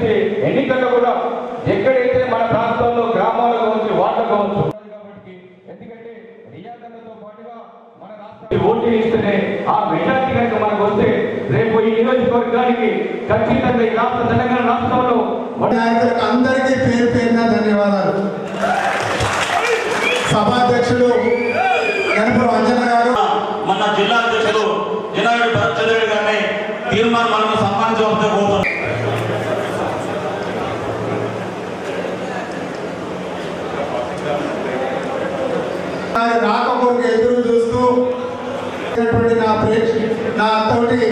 MLC ఎన్నికల్లో కూడా ఎక్కడైతే మన ప్రాంతంలో గ్రామాలు కావచ్చు వార్డు కావచ్చు కాబట్టి ఎందుకంటే రియాదన్నతో పాటుగా మన రాష్ట్ర ఓటు ఇస్తేనే ఆ మెజార్టీ కనుక మనకు వస్తే రేపు ఈ నియోజకవర్గానికి ఖచ్చితంగా ఈ రాష్ట్ర తెలంగాణ రాష్ట్రంలో నాయకులకు అందరికీ పేరు పేరున ధన్యవాదాలు. సభాధ్యక్షుడు గణపురం అంజన గారు, మన జిల్లా అధ్యక్షుడు జనాయుడు భరత్చంద్రుడు గారిని తీర్మానం సన్మానించవలసి కోరుతున్నాం. రాక కొరకు ఎదురు చూస్తూ నా తోటి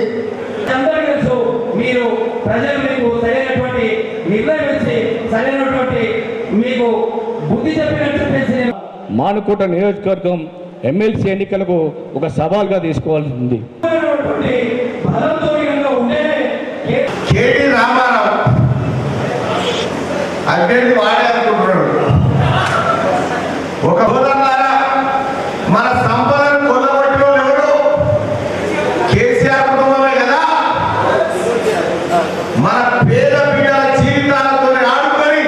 అందరికీ తెలుసు, మీరు ప్రజలు మీకు సరైనటువంటి నిర్ణయం ఇచ్చి సరైనటువంటి మీకు బుద్ధి చెప్పినట్టు చెప్పేసి మానుకోట నియోజకవర్గం ఎమ్మెల్సీ ఎన్నికలకు ఒక సవాల్గా తీసుకోవాల్సి ఉంది. కేటీ రామారావు అభ్యర్థి వాడే అనుకుంటున్నాడు. ఒక హోదారా మన సంపదను కొల్లగొట్టిన ఎవరు? కేసీఆర్ కుటుంబమే కదా. మన పేద బిడ్డల జీవితాలతో ఆడుకొని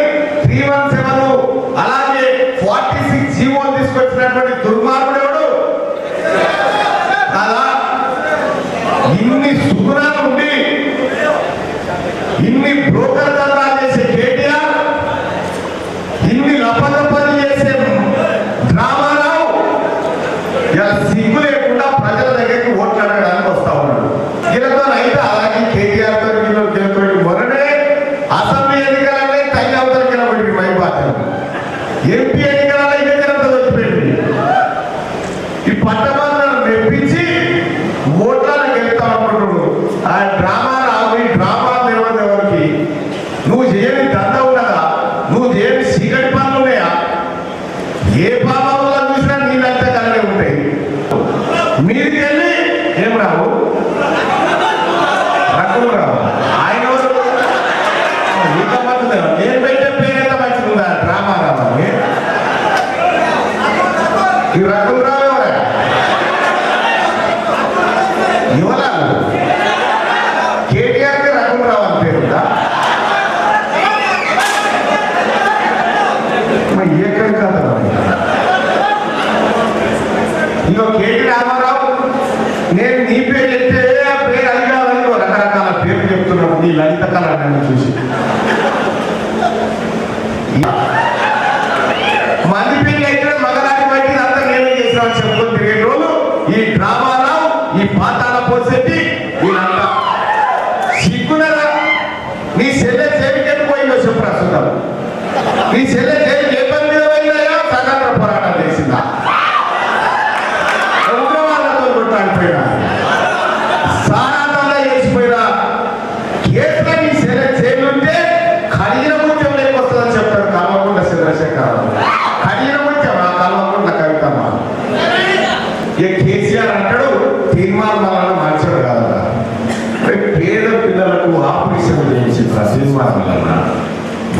317 అలాగే 46 జీవో తీసుకొచ్చినటువంటి దుర్మార్గుడు ఎవడు కదా. ఇన్ని సుగుణాలు ఉండి ఇన్ని బ్రోకర్ దందాలు చేసే కేటీఆర్, ఇన్ని లపదపని చేసే రామారావు ఇలా సిగ్గు లేకుండా ప్రజల దగ్గరికి ఓట్లాడడానికి వస్తా ఉన్నాడు. వీళ్ళతో అయితే అలాగే కేటీఆర్ తో వీళ్ళతో మొన్ననే అసెంబ్లీ ఎన్నికలనే తల్లి అవతల కిలబడి మైబాధ్యం, ఎంపీ ఎన్నికలలో ఇక జనంతో వచ్చిపోయింది. ఈ పట్టణాలను మెప్పించి ఓట్లను గెలుతా అనుకుంటున్నాడు. ఆ డ్రామా రావు, ఈ డ్రామా దేవదేవుడికి నువ్వు చేయని దండ ఉన్నదా? నువ్వు చేయని సీకటి పనులు ఉన్నాయా? ఏ పాపంలో చూసినా నీళ్ళంతా కలిగే ఉంటాయి. మీదికి వెళ్ళి ఏం రావు రకులు రావు. ఆయన ఇంకా మంచిది. నేను పెట్టే పేరు ఎంత మంచిగా డ్రామా రావాలి. ఈ రకులు రావు ఎవరా? యువరాలు కేటీఆర్కి రకులు రావు అని పేరుందా? ఎక్కడికి కాదు. ఇంకో కేటీ రామారావు, నేను నీ పేరు చెప్తే ఆ పేరు అది కాదని రకరకాల పేర్లు చెప్తున్నాడు నీ లలిత కళను చూసి. మంది పెళ్లి అయితే మగరాజు బయట అంతా నేనే చేసినామని చెప్పుకొని తిరిగే రోజు ఈ రామారావు, ఈ పాతాల పోసేటి వీళ్ళంతా సిగ్గునరా. నీ చెల్లె చేతికి పోయిందో చెప్పు ప్రస్తుతం. నీ చెల్లె చేతికి ఏ పని మీద పోయిందా? సగంలో పోరాటం చేసిందా? ఉగ్రవాళ్ళతో కొట్టాడిపోయినా, సారాంతంగా చేసిపోయినా కేసులో నీ చెల్లె చేతుంటే ఖరీన ముత్యం లేకొస్తుందని చెప్తారు కల్వకుంట్ల చంద్రశేఖరరావు. ఖరీన ముత్యం ఆ కల్వకుంట్ల కవితమ్మ. ఏ కేసీఆర్ అంటాడు తీర్మానాలను మార్చాడు కాదన్నా. పేద పిల్లలకు ఆపరేషన్ చేయించి తీర్మానాలన్నా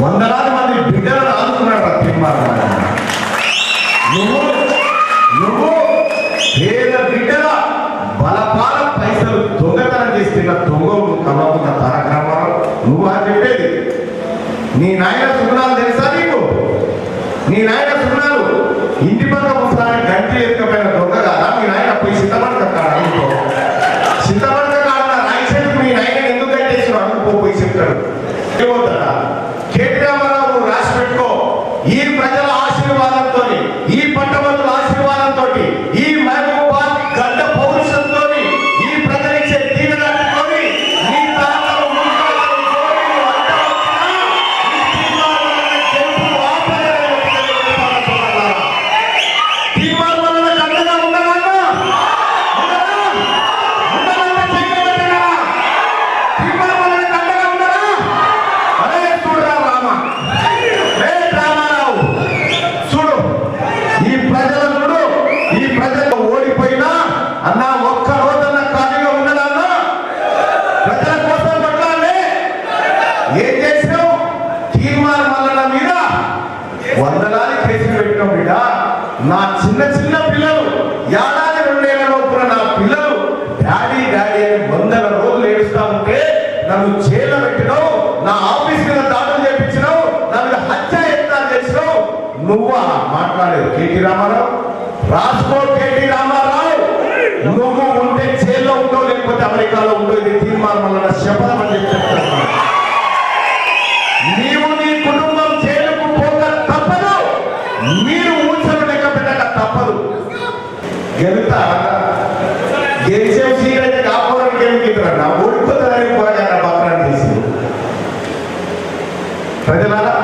వందలాది మంది బిడ్డలను ఆదుకున్నాడు. తీర్మానాలన్నా నువ్వు పేద బిడ్డల బలపాల పైసలు దొంగతనం చేస్తున్న దొంగలు కలవకున్న తారకరామారావు నువ్వు అని చెప్పేది. నీ నాయన సుగుణాలు తెలుసా నీకు? నీ నాయన సుగుణాలు ఇంటి పక్క ఒకసారి గంటి ఎత్తుకపోయిన దొంగ కాదా? మీ నాయన పోయి సిద్ధపడక కాడా? ఇంకో సిద్ధపడక కాడా రాయిసేపు మీ నాయన ఎందుకు కట్టేసి అనుకో పోయి చెప్తాడు. ఏమవుతాడా? కేటీ రామారావు రాసి పెట్టుకో. ఈ ప్రజల ఆశీర్వాదంతో, ఈ పట్టభద్రుల ఆశీర్వాదంతో, ఈ మహబూబాద్ గడ్డ పౌరుషంతో, ఈ ప్రజలిచ్చే దీవెనతో నీ తాతలు వందలాది కేసులు పెట్టిన బిడ్డ. నా చిన్న చిన్న పిల్లలు ఏడాది 2 ఏళ్ల లోపున నా పిల్లలు డాడీ డాడీ అని 100 రోజులు ఏడుస్తా ఉంటే నన్ను జైల్లో పెట్టినావు. నా ఆఫీస్ మీద కేటీ రామారావు, రాసుకో కేటీ రామారావు, నువ్వు ఉంటే జైల్లో ఉంటావు, లేకపోతే అమెరికాలో ఉంటావు. ఇది తీర్మానం వల్ల శపథం అని చెప్తాను. నీవు నీ కుటుంబం జైలుకు పోక తప్పదు, మీరు ఊచలు లెక్క పెట్టక తప్పదు. గెలుతా గెలిచే సీట్ అయితే కాకపోవడానికి గెలుపుతారు, నా ఓడిపోతుందని పోరాగా బక్రాన్ని తీసి ప్రజలారా